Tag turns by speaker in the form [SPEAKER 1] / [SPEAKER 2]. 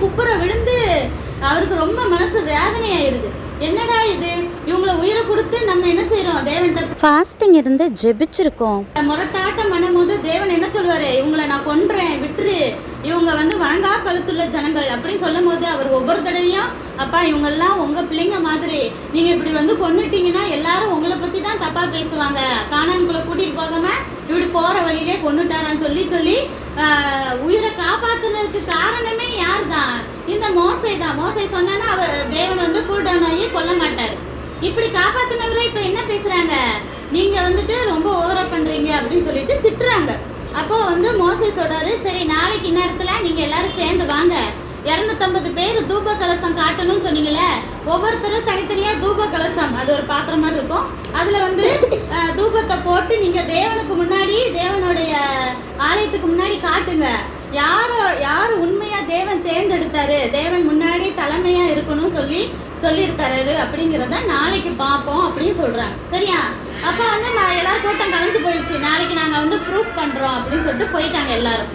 [SPEAKER 1] குப்புற விழுந்து அவருக்கு ரொம்ப மனசு வேதனையாயிருது. என்னடா இது, இவங்களை உயிரை கொடுத்து நம்ம என்ன செய்யறோம், தேவன்
[SPEAKER 2] ஃபாஸ்டிங் இருந்து ஜெபிச்சிருக்கோம்.
[SPEAKER 1] முரட்டாட்டம் பண்ணும்போது தேவன் என்ன சொல்லுவாரு, இவங்களை நான் கொன்றேன் விட்டுரு, இவங்க வணங்கா கழுத்துள்ள ஜனங்கள் அப்படின்னு சொல்லும் போது அவர் ஒவ்வொரு தடவையும், அப்பா இவங்கெல்லாம் உங்க பிள்ளைங்க மாதிரி, நீங்க இப்படி கொன்னுட்டீங்கன்னா எல்லாரும் உங்களை பத்தி தான் தப்பா பேசுவாங்க, கானான்குள்ள கூட்டிட்டு போகாம இப்படி போற வழியிலே கொன்னுட்டாரான்னு சொல்லி சொல்லி உயிரை காப்பாத்துனதுக்கு காரணமே யார் தான், இந்த மோசை தான். மோசை சொன்னா அவர் தேவன் கூல்டவுன் ஆகி கொல்ல மாட்டார். இப்படி காப்பாத்தினவரை இப்ப என்ன பேசுறாங்க, நீங்க ரொம்ப ஓவரா பண்றீங்க அப்படின்னு சொல்லிட்டு திட்டுறாங்க. அப்போ மோசே சொல்றாரு, சரி நாளைக்கு நேரத்துல நீங்க எல்லாரும் சேர்ந்து வாங்க, 250 பேர் தூப கலசம் காட்டணும்னு சொன்னீங்களே, ஒவ்வொருத்தரும் தனித்தனியா தூப கலசம், அது ஒரு பாத்திரம் மாதிரி இருக்கும், அதுல தூபத்தை போட்டு நீங்க தேவனுக்கு முன்னாடி, தேவனுடைய ஆலயத்துக்கு முன்னாடி காட்டுங்க. யார் உண்மையா தேவன் தேர்ந்தெடுத்தாரு, தேவன் முன்னாடி தலைமையா இருக்கணும் சொல்லியிருக்காரு அப்படிங்கிறத நாளைக்கு பார்ப்போம் அப்படின்னு சொல்றாங்க. சரியா? அப்போ நான் எல்லாரும் கூட்டம் கலைஞ்சு போயிடுச்சு, நாளைக்கு நாங்க ப்ரூஃப் பண்றோம் அப்படின்னு சொல்லிட்டு போயிட்டாங்க எல்லாரும்.